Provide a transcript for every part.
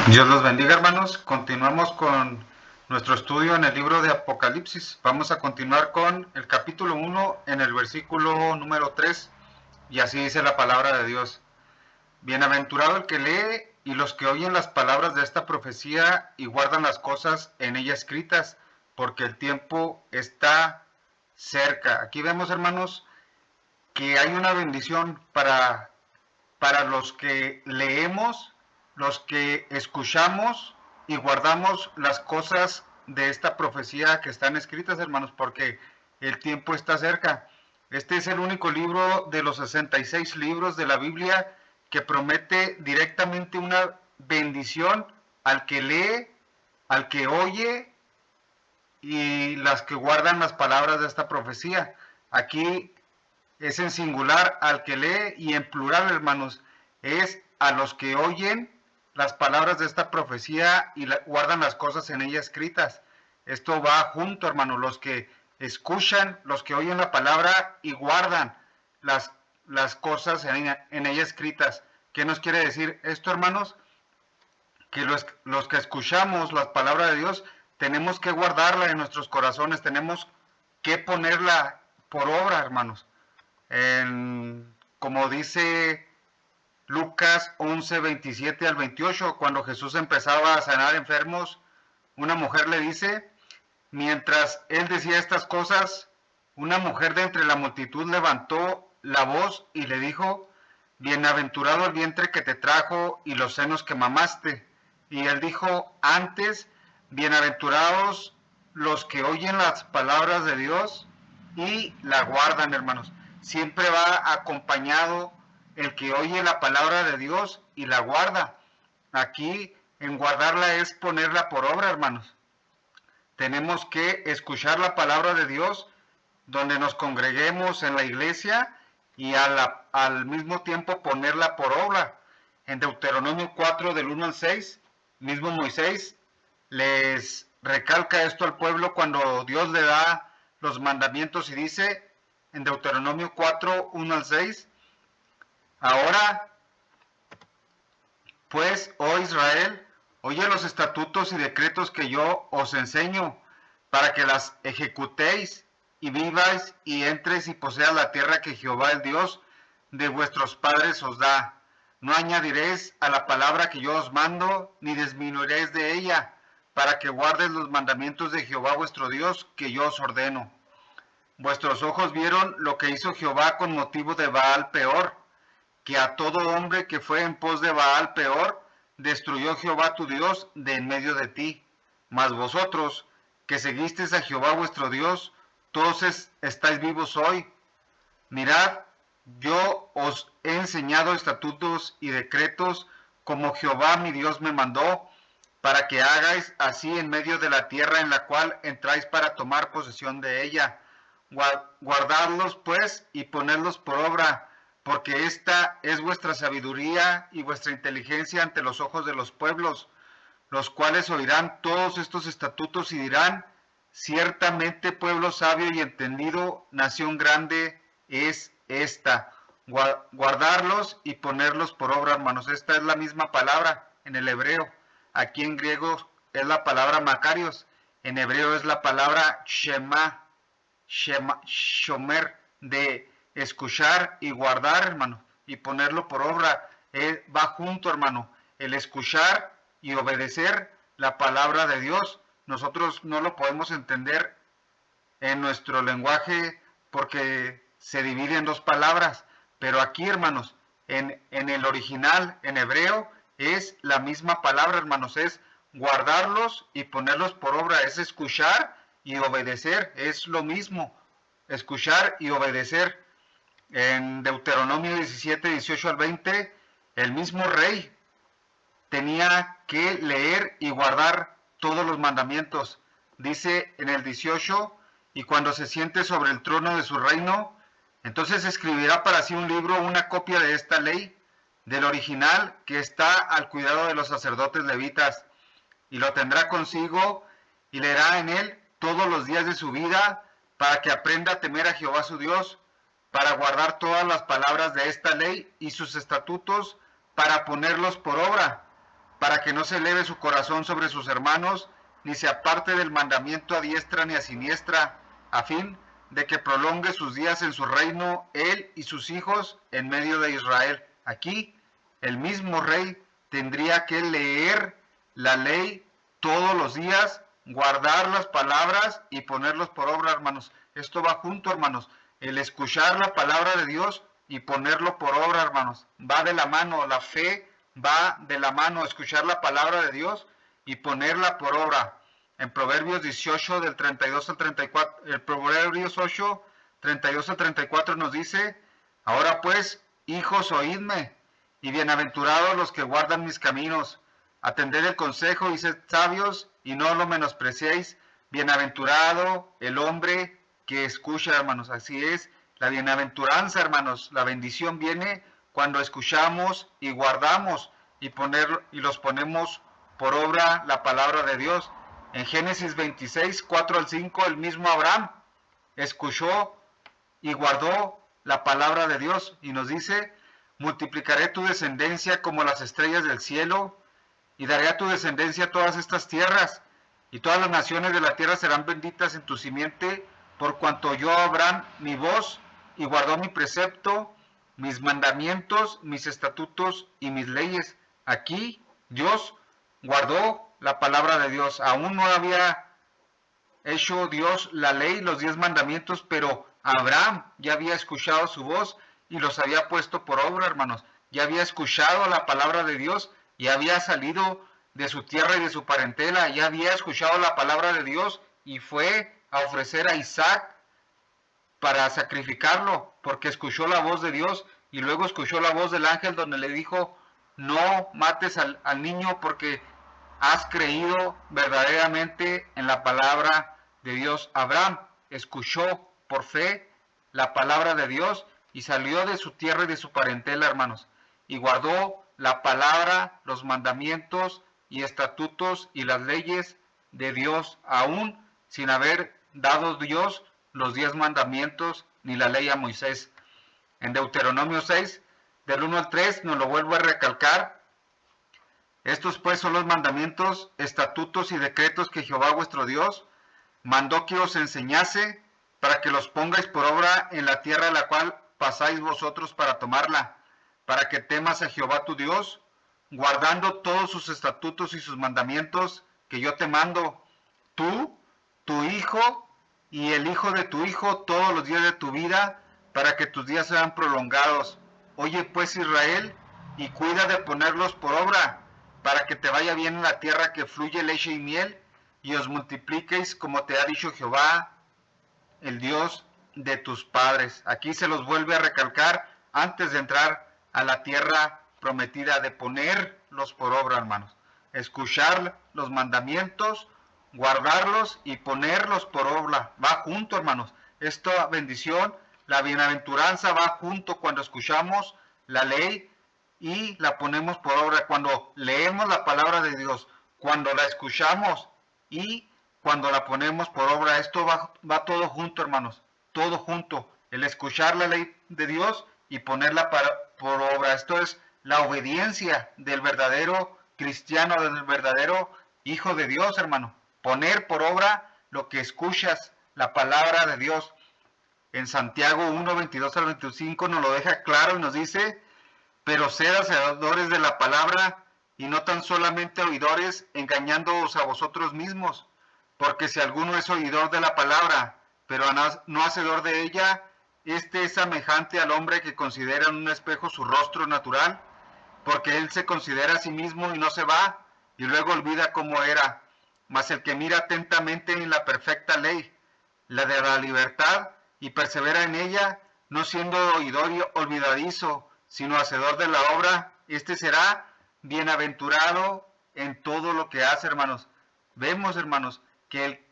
Dios los bendiga, hermanos. Continuamos con nuestro estudio en el libro de Apocalipsis. Vamos a continuar con el capítulo 1 en el versículo número 3, y así dice la palabra de Dios. Bienaventurado el que lee y los que oyen las palabras de esta profecía y guardan las cosas en ella escritas, porque el tiempo está cerca. Aquí vemos, hermanos, que hay una bendición para los que leemos, los que escuchamos y guardamos las cosas de esta profecía que están escritas, hermanos, porque el tiempo está cerca. Este es el único libro de los 66 libros de la Biblia que promete directamente una bendición al que lee, al que oye y las que guardan las palabras de esta profecía. Aquí es en singular al que lee, y en plural, hermanos, es a los que oyen las palabras de esta profecía y guardan las cosas en ella escritas. Esto va junto, hermanos, los que escuchan, los que oyen la palabra y guardan las, las cosas en ella escritas. ¿Qué nos quiere decir esto, hermanos? Que los que escuchamos las palabras de Dios tenemos que guardarla en nuestros corazones, tenemos que ponerla por obra, hermanos. Como dice Lucas 11, 27 al 28, cuando Jesús empezaba a sanar enfermos, una mujer le dice, mientras él decía estas cosas, una mujer de entre la multitud levantó la voz y le dijo, bienaventurado el vientre que te trajo y los senos que mamaste. Y él dijo antes, bienaventurados los que oyen las palabras de Dios y la guardan, hermanos. Siempre va acompañado el que oye la palabra de Dios y la guarda. Aquí en guardarla es ponerla por obra, hermanos. Tenemos que escuchar la palabra de Dios donde nos congreguemos en la iglesia y al mismo tiempo ponerla por obra. En Deuteronomio 4 del 1 al 6, mismo Moisés les recalca esto al pueblo cuando Dios le da los mandamientos y dice en Deuteronomio 4, 1 al 6, ahora pues, oh Israel, oye los estatutos y decretos que yo os enseño, para que las ejecutéis y viváis y entres y poseas la tierra que Jehová el Dios de vuestros padres os da. No añadiréis a la palabra que yo os mando, ni disminuiréis de ella, para que guardes los mandamientos de Jehová vuestro Dios que yo os ordeno. Vuestros ojos vieron lo que hizo Jehová con motivo de Baal peor, que a todo hombre que fue en pos de Baal peor, destruyó Jehová tu Dios de en medio de ti. Mas vosotros, que seguisteis a Jehová vuestro Dios, todos estáis vivos hoy. Mirad, yo os he enseñado estatutos y decretos, como Jehová mi Dios me mandó, para que hagáis así en medio de la tierra en la cual entráis para tomar posesión de ella. Guardadlos pues y ponedlos por obra, porque esta es vuestra sabiduría y vuestra inteligencia ante los ojos de los pueblos, los cuales oirán todos estos estatutos y dirán, ciertamente pueblo sabio y entendido, nación grande es esta. Guardarlos y ponerlos por obra, hermanos. Esta es la misma palabra en el hebreo. Aquí en griego es la palabra Macarios, en hebreo es la palabra Shema, Shomer, de escuchar y guardar, hermano, y ponerlo por obra. Va junto, hermano, el escuchar y obedecer la palabra de Dios. Nosotros no lo podemos entender en nuestro lenguaje porque se divide en dos palabras, pero aquí, hermanos, en el original, en hebreo, es la misma palabra, hermanos, es guardarlos y ponerlos por obra, es escuchar y obedecer, es lo mismo, escuchar y obedecer. En Deuteronomio 17, 18 al 20, el mismo rey tenía que leer y guardar todos los mandamientos. Dice en el 18, y cuando se siente sobre el trono de su reino, entonces escribirá para sí un libro, una copia de esta ley, del original que está al cuidado de los sacerdotes levitas, y lo tendrá consigo y leerá en él todos los días de su vida, para que aprenda a temer a Jehová su Dios, para guardar todas las palabras de esta ley y sus estatutos, para ponerlos por obra. para que no se eleve su corazón sobre sus hermanos, ni se aparte del mandamiento a diestra ni a siniestra, a fin de que prolongue sus días en su reino, él y sus hijos en medio de Israel. Aquí, el mismo rey tendría que leer la ley todos los días, guardar las palabras y ponerlos por obra, hermanos. Esto va junto, hermanos. El escuchar la palabra de Dios y ponerlo por obra, hermanos. Va de la mano, la fe va de la mano, escuchar la palabra de Dios y ponerla por obra. En Proverbios 18, del 32 al 34, el Proverbios 8, 32 al 34 nos dice: ahora pues, hijos, oídme, y bienaventurados los que guardan mis caminos. Atended el consejo y sed sabios, y no lo menospreciéis. Bienaventurado el hombre que escucha, hermanos. Así es, la bienaventuranza, hermanos, la bendición viene cuando escuchamos y guardamos y los ponemos por obra la palabra de Dios. En Génesis 26, 4 al 5, el mismo Abraham escuchó y guardó la palabra de Dios y nos dice: multiplicaré tu descendencia como las estrellas del cielo y daré a tu descendencia todas estas tierras, y todas las naciones de la tierra serán benditas en tu simiente, por cuanto oyó Abraham mi voz y guardó mi precepto, mis mandamientos, mis estatutos y mis leyes. Aquí Dios guardó la palabra de Dios. Aún no había hecho Dios la ley, los 10 mandamientos, pero Abraham ya había escuchado su voz y los había puesto por obra, hermanos. Ya había escuchado la palabra de Dios, ya había salido de su tierra y de su parentela, ya había escuchado la palabra de Dios y fue a ofrecer a Isaac para sacrificarlo, porque escuchó la voz de Dios y luego escuchó la voz del ángel donde le dijo: no mates al niño porque has creído verdaderamente en la palabra de Dios. Abraham escuchó por fe la palabra de Dios y salió de su tierra y de su parentela, hermanos, y guardó la palabra, los mandamientos y estatutos y las leyes de Dios, aún sin haber dado Dios los 10 mandamientos ni la ley a Moisés. En Deuteronomio 6, del 1 al 3, nos lo vuelvo a recalcar: estos pues son los mandamientos, estatutos y decretos que Jehová vuestro Dios mandó que os enseñase, para que los pongáis por obra en la tierra a la cual pasáis vosotros para tomarla, para que temas a Jehová tu Dios, guardando todos sus estatutos y sus mandamientos que yo te mando, tú, tu hijo y el hijo de tu hijo todos los días de tu vida, para que tus días sean prolongados. Oye pues, Israel, y cuida de ponerlos por obra, para que te vaya bien en la tierra que fluye leche y miel, y os multipliquéis como te ha dicho Jehová, el Dios de tus padres. Aquí se los vuelve a recalcar antes de entrar a la tierra prometida, de ponerlos por obra, hermanos. Escuchar los mandamientos, guardarlos y ponerlos por obra. Va junto, hermanos. Esta bendición, la bienaventuranza va junto cuando escuchamos la ley y la ponemos por obra. Cuando leemos la palabra de Dios, cuando la escuchamos y cuando la ponemos por obra, esto va todo junto, hermanos, todo junto. El escuchar la ley de Dios y ponerla por obra. Esto es la obediencia del verdadero cristiano, del verdadero hijo de Dios, hermano. Poner por obra lo que escuchas, la palabra de Dios. En Santiago 1, 22 al 25 nos lo deja claro y nos dice: pero sed hacedores de la palabra y no tan solamente oidores, engañándoos a vosotros mismos. Porque si alguno es oidor de la palabra, pero no hacedor de ella, este es semejante al hombre que considera en un espejo su rostro natural, porque él se considera a sí mismo y no se va, y luego olvida cómo era. Mas el que mira atentamente en la perfecta ley, la de la libertad, y persevera en ella, no siendo oidor y olvidadizo, sino hacedor de la obra, este será bienaventurado en todo lo que hace, hermanos. Vemos, hermanos, que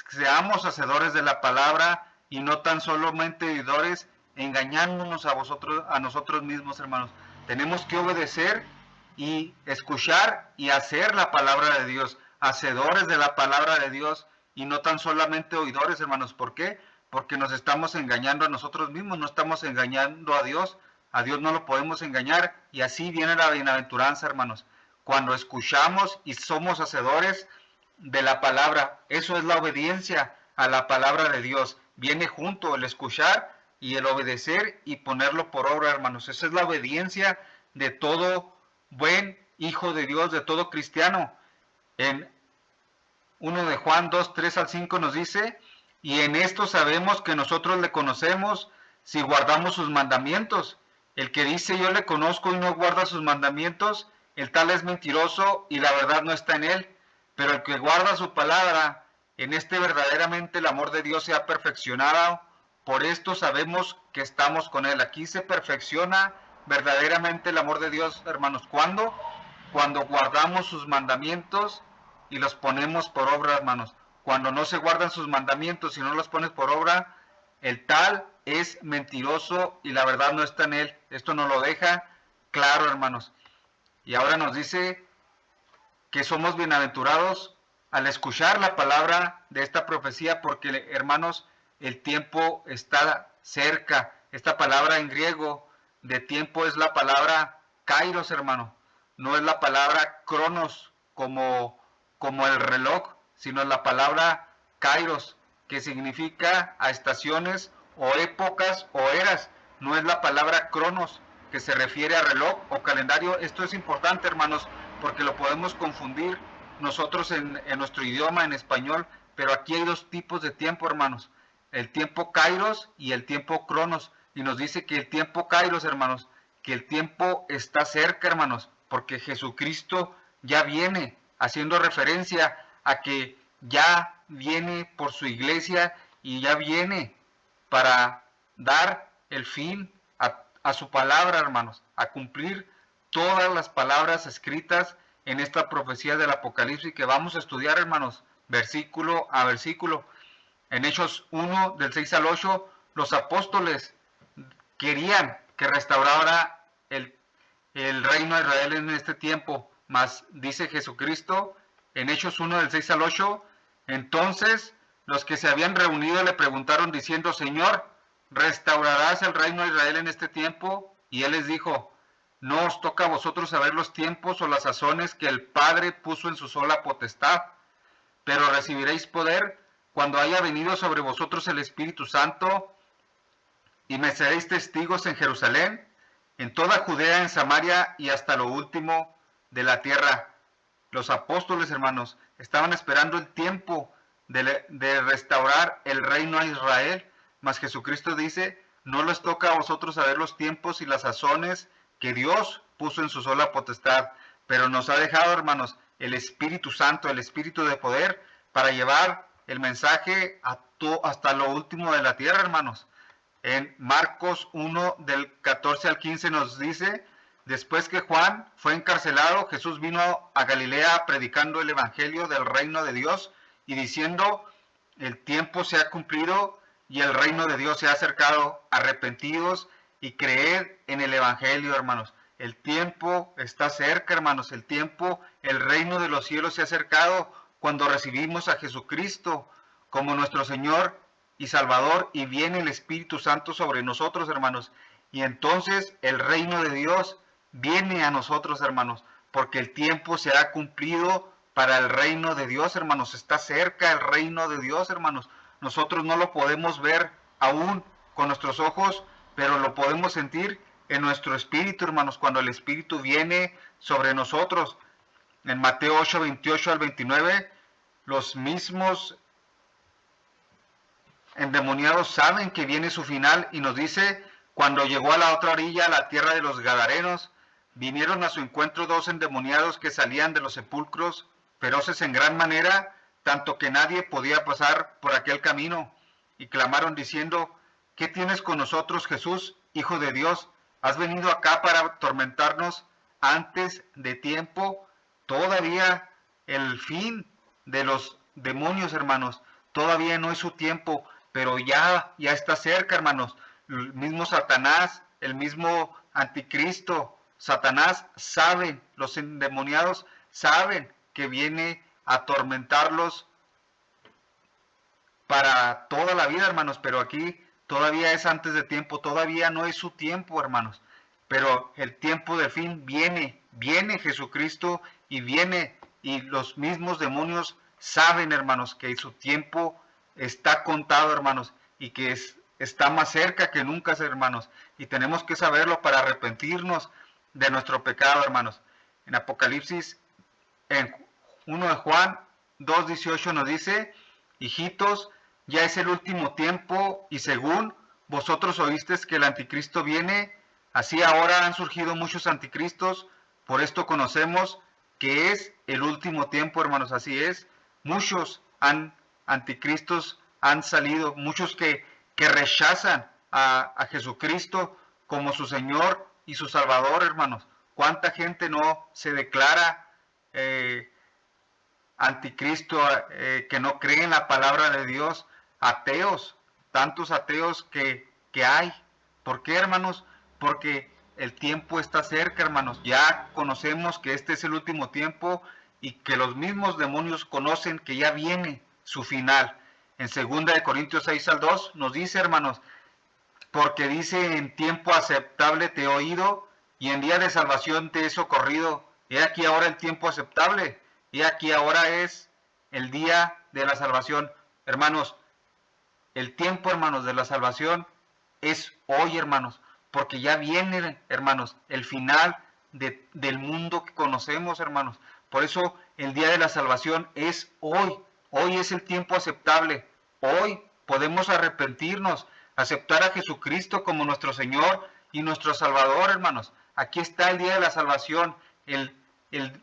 seamos hacedores de la palabra y no tan solamente oidores, engañándonos a nosotros mismos, hermanos. Tenemos que obedecer y escuchar y hacer la palabra de Dios, hacedores de la palabra de Dios y no tan solamente oidores, hermanos. ¿Por qué? Porque nos estamos engañando a nosotros mismos, no estamos engañando a Dios no lo podemos engañar, y así viene la bienaventuranza, hermanos. cuando escuchamos y somos hacedores de la palabra. Eso es la obediencia a la palabra de Dios. Viene junto el escuchar y el obedecer y ponerlo por obra, hermanos. Esa es la obediencia de todo buen hijo de Dios, de todo cristiano. En 1 de Juan 2, 3 al 5 nos dice, y en esto sabemos que nosotros le conocemos si guardamos sus mandamientos. El que dice yo le conozco y no guarda sus mandamientos, el tal es mentiroso y la verdad no está en él. Pero el que guarda su palabra, en este verdaderamente el amor de Dios se ha perfeccionado. Por esto sabemos que estamos con él. Aquí se perfecciona verdaderamente el amor de Dios, hermanos. ¿Cuándo? Cuando guardamos sus mandamientos y los ponemos por obra, hermanos. Cuando no se guardan sus mandamientos y no los pones por obra, el tal es mentiroso y la verdad no está en él. Esto nos lo deja claro, hermanos. Y ahora nos dice que somos bienaventurados al escuchar la palabra de esta profecía, porque, hermanos, el tiempo está cerca. Esta palabra en griego de tiempo es la palabra kairos, hermano. No es la palabra cronos como el reloj, sino la palabra kairos, que significa a estaciones o épocas o eras. No es la palabra cronos, que se refiere a reloj o calendario. Esto es importante, hermanos, porque lo podemos confundir nosotros en nuestro idioma, en español, pero aquí hay dos tipos de tiempo, hermanos. El tiempo kairos y el tiempo cronos. Y nos dice que el tiempo kairos, hermanos, que el tiempo está cerca, hermanos, porque Jesucristo ya viene, haciendo referencia a que ya viene por su iglesia y ya viene para dar el fin a su palabra, hermanos, a cumplir todas las palabras escritas en esta profecía del Apocalipsis que vamos a estudiar, hermanos, versículo a versículo. En Hechos 1, del 6 al 8, los apóstoles querían que restaurara el reino de Israel en este tiempo, mas dice Jesucristo en Hechos 1, del 6 al 8, entonces los que se habían reunido le preguntaron diciendo, Señor, ¿restaurarás el reino de Israel en este tiempo? Y él les dijo, no os toca a vosotros saber los tiempos o las sazones que el Padre puso en su sola potestad, pero recibiréis poder cuando haya venido sobre vosotros el Espíritu Santo, y me seréis testigos en Jerusalén, en toda Judea, en Samaria y hasta lo último de la tierra. Los apóstoles, hermanos, estaban esperando el tiempo de restaurar el reino a Israel, mas Jesucristo dice, no les toca a vosotros saber los tiempos y las sazones que Dios puso en su sola potestad, pero nos ha dejado, hermanos, el Espíritu Santo, el Espíritu de poder, para llevar el mensaje hasta lo último de la tierra, hermanos. En Marcos 1, del 14 al 15 nos dice, después que Juan fue encarcelado, Jesús vino a Galilea predicando el evangelio del reino de Dios y diciendo, el tiempo se ha cumplido y el reino de Dios se ha acercado, arrepentidos y creed en el evangelio, hermanos. El tiempo está cerca, hermanos, el tiempo, el reino de los cielos se ha acercado cuando recibimos a Jesucristo como nuestro Señor y Salvador, y viene el Espíritu Santo sobre nosotros, hermanos, y entonces el reino de Dios viene a nosotros, hermanos, porque el tiempo se ha cumplido para el reino de Dios, hermanos. Está cerca el reino de Dios, hermanos. Nosotros no lo podemos ver aún con nuestros ojos, pero lo podemos sentir en nuestro espíritu, hermanos, cuando el Espíritu viene sobre nosotros. En Mateo 8, 28 al 29, los mismos endemoniados saben que viene su final y nos dice, cuando llegó a la otra orilla, a la tierra de los Gadarenos, vinieron a su encuentro dos endemoniados que salían de los sepulcros, feroces en gran manera, tanto que nadie podía pasar por aquel camino, y clamaron diciendo, ¿qué tienes con nosotros, Jesús, Hijo de Dios? ¿Has venido acá para atormentarnos antes de tiempo? Todavía el fin de los demonios, hermanos, todavía no es su tiempo, pero ya está cerca, hermanos. El mismo Satanás, el mismo anticristo, Satanás saben, los endemoniados saben que viene a atormentarlos para toda la vida, hermanos, pero aquí todavía es antes de tiempo, todavía no es su tiempo, hermanos. pero el tiempo del fin viene Jesucristo y viene, y los mismos demonios saben, hermanos, que su tiempo está contado, hermanos, y que está más cerca que nunca, hermanos, y tenemos que saberlo para arrepentirnos de nuestro pecado, hermanos. En Apocalipsis, en 1 de Juan 2:18 nos dice: hijitos, ya es el último tiempo, y según vosotros oísteis que el anticristo viene, así ahora han surgido muchos anticristos. Por esto conocemos que es el último tiempo, hermanos. Así es, muchos anticristos han salido, muchos que rechazan a Jesucristo como su Señor y su Salvador, hermanos. ¿Cuánta gente no se declara anticristo, que no cree en la palabra de Dios? Ateos, tantos ateos que hay. ¿Por qué, hermanos? Porque el tiempo está cerca, hermanos. Ya conocemos que este es el último tiempo y que los mismos demonios conocen que ya viene su final. En 2 Corintios 6:2 nos dice, hermanos, porque dice: en tiempo aceptable te he oído y en día de salvación te he socorrido. He aquí ahora el tiempo aceptable, he aquí ahora es el día de la salvación. Hermanos, el tiempo, hermanos, de la salvación es hoy, hermanos, porque ya viene, hermanos, el final del mundo que conocemos, hermanos. Por eso el día de la salvación es hoy. Hoy es el tiempo aceptable. Hoy podemos arrepentirnos, aceptar a Jesucristo como nuestro Señor y nuestro Salvador, hermanos. Aquí está el día de la salvación. El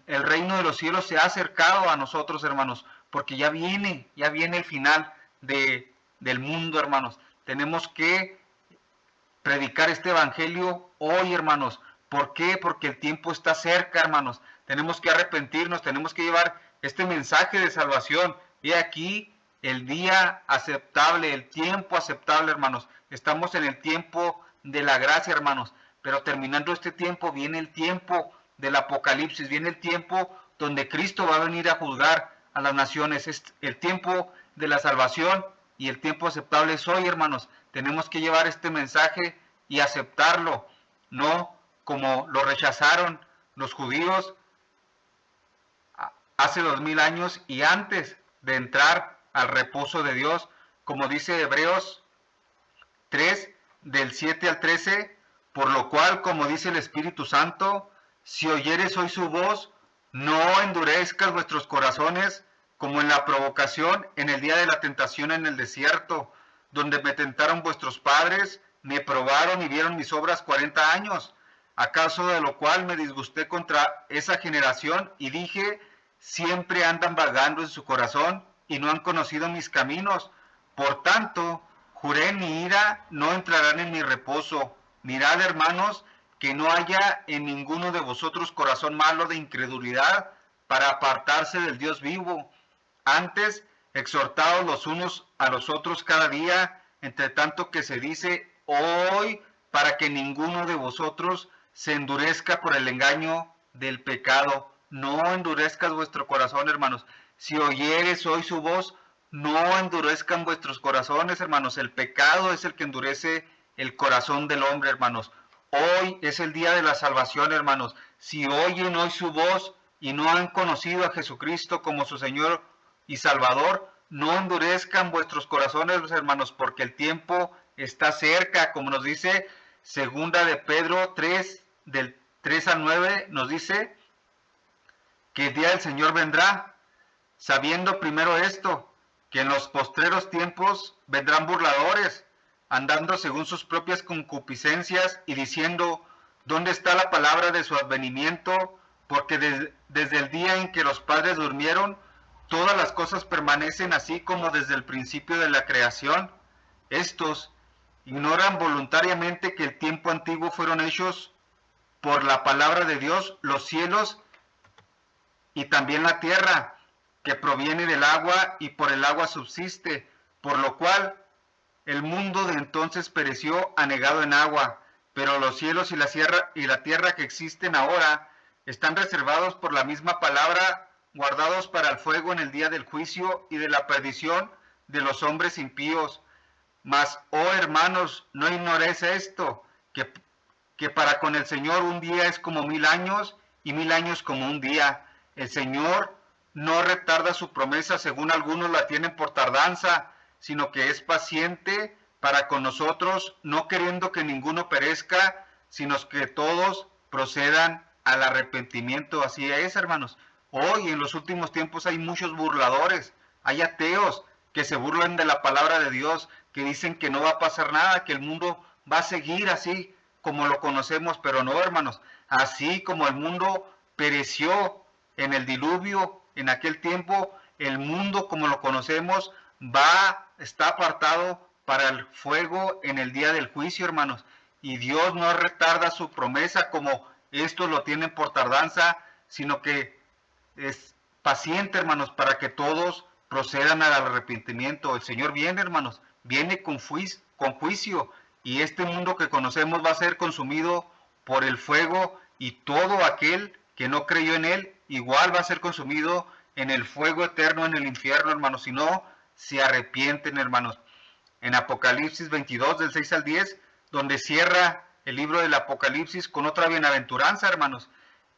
reino de los cielos se ha acercado a nosotros, hermanos, porque ya viene el final del mundo, hermanos. Tenemos que predicar este evangelio hoy, hermanos. ¿Por qué? Porque el tiempo está cerca, hermanos. Tenemos que arrepentirnos, tenemos que llevar este mensaje de salvación. Y aquí el día aceptable, el tiempo aceptable, hermanos. Estamos en el tiempo de la gracia, hermanos. Pero terminando este tiempo viene el tiempo del Apocalipsis, viene el tiempo donde Cristo va a venir a juzgar a las naciones. Es el tiempo de la salvación y el tiempo aceptable es hoy, hermanos. Tenemos que llevar este mensaje y aceptarlo, no como lo rechazaron los judíos hace 2000 años y antes de entrar al reposo de Dios, como dice Hebreos 3, del 7 al 13, por lo cual, como dice el Espíritu Santo, si oyeres hoy su voz, no endurezcas vuestros corazones, como en la provocación en el día de la tentación en el desierto, donde me tentaron vuestros padres, me probaron y vieron mis obras 40 años. ¿Acaso de lo cual me disgusté contra esa generación y dije: siempre andan vagando en su corazón y no han conocido mis caminos? Por tanto, juré en mi ira, no entrarán en mi reposo. Mirad, hermanos, que no haya en ninguno de vosotros corazón malo de incredulidad para apartarse del Dios vivo. Antes, exhortaos los unos a los otros cada día, entre tanto que se dice hoy, para que ninguno de vosotros se endurezca por el engaño del pecado. No endurezcas vuestro corazón, hermanos. Si oyeres hoy su voz, no endurezcan vuestros corazones, hermanos. El pecado es el que endurece el corazón del hombre, hermanos. Hoy es el día de la salvación, hermanos. Si oyen hoy su voz y no han conocido a Jesucristo como su Señor y Salvador, no endurezcan vuestros corazones, hermanos, porque el tiempo está cerca, como nos dice 2 de Pedro 3, del 3 al 9, nos dice que el día del Señor vendrá, sabiendo primero esto, que en los postreros tiempos vendrán burladores, andando según sus propias concupiscencias y diciendo: ¿dónde está la palabra de su advenimiento? Porque desde el día en que los padres durmieron, todas las cosas permanecen así como desde el principio de la creación. Estos ignoran voluntariamente que el tiempo antiguo fueron hechos por la palabra de Dios los cielos y también la tierra, que proviene del agua y por el agua subsiste, por lo cual el mundo de entonces pereció anegado en agua, pero los cielos y la tierra que existen ahora están reservados por la misma palabra, guardados para el fuego en el día del juicio y de la perdición de los hombres impíos. Mas, oh hermanos, no ignoréis esto, que para con el Señor un día es como 1000 años y 1000 años como un día. El Señor no retarda su promesa, según algunos la tienen por tardanza, sino que es paciente para con nosotros, no queriendo que ninguno perezca, sino que todos procedan al arrepentimiento. Así es, hermanos. Hoy, en los últimos tiempos, hay muchos burladores, hay ateos que se burlan de la palabra de Dios, que dicen que no va a pasar nada, que el mundo va a seguir así como lo conocemos, pero no, hermanos. Así como el mundo pereció en el diluvio, en aquel tiempo, el mundo como lo conocemos está apartado para el fuego en el día del juicio, hermanos. Y Dios no retarda su promesa como estos lo tienen por tardanza, sino que es paciente, hermanos, para que todos procedan al arrepentimiento. El Señor viene, hermanos, viene con juicio, y este mundo que conocemos va a ser consumido por el fuego, y todo aquel que no creyó en Él igual va a ser consumido en el fuego eterno, en el infierno, hermanos, si no se arrepienten, hermanos. En Apocalipsis 22, del 6 al 10, donde cierra el libro del Apocalipsis con otra bienaventuranza, hermanos,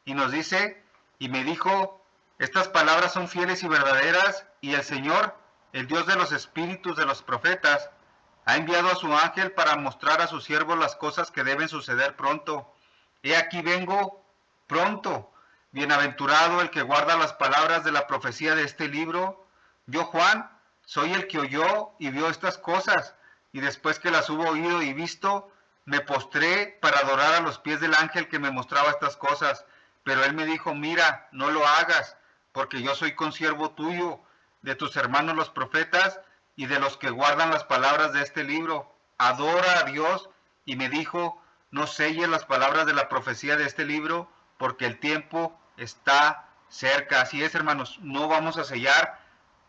y nos dice, y me dijo, estas palabras son fieles y verdaderas, y el Señor, el Dios de los espíritus de los profetas, ha enviado a su ángel para mostrar a sus siervos las cosas que deben suceder pronto. He aquí vengo pronto. Bienaventurado el que guarda las palabras de la profecía de este libro. Yo, Juan, soy el que oyó y vio estas cosas, y después que las hubo oído y visto, me postré para adorar a los pies del ángel que me mostraba estas cosas. Pero él me dijo, mira, no lo hagas, porque yo soy consiervo tuyo, de tus hermanos los profetas, y de los que guardan las palabras de este libro. Adora a Dios. Y me dijo, no selles las palabras de la profecía de este libro, porque el tiempo está cerca. Así es, hermanos, no vamos a sellar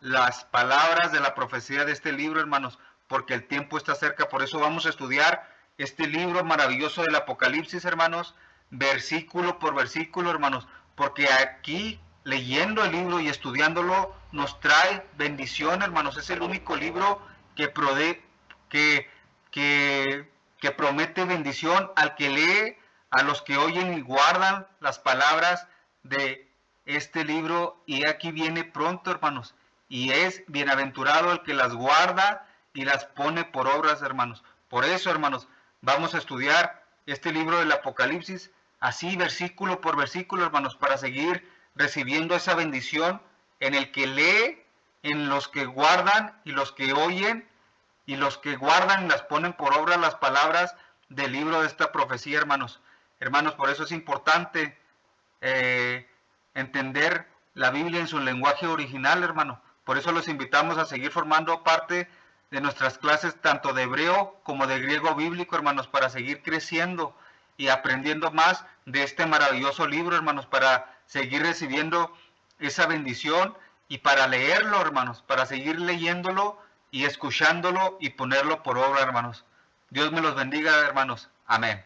las palabras de la profecía de este libro, hermanos, porque el tiempo está cerca. Por eso vamos a estudiar este libro maravilloso del Apocalipsis, hermanos, versículo por versículo, hermanos, porque aquí, leyendo el libro y estudiándolo, nos trae bendición, hermanos. Es el único libro que promete bendición al que lee, a los que oyen y guardan las palabras de este libro. Y aquí viene pronto, hermanos, y es bienaventurado el que las guarda y las pone por obras, hermanos. Por eso, hermanos, vamos a estudiar este libro del Apocalipsis, así versículo por versículo, hermanos, para seguir recibiendo esa bendición en el que lee, en los que guardan y los que oyen, y los que guardan y las ponen por obra las palabras del libro de esta profecía, hermanos. Hermanos, por eso es importante entender la Biblia en su lenguaje original, hermano. Por eso los invitamos a seguir formando parte de nuestras clases tanto de hebreo como de griego bíblico, hermanos, para seguir creciendo y aprendiendo más de este maravilloso libro, hermanos, para seguir recibiendo esa bendición y para leerlo, hermanos, para seguir leyéndolo y escuchándolo y ponerlo por obra, hermanos. Dios me los bendiga, hermanos. Amén.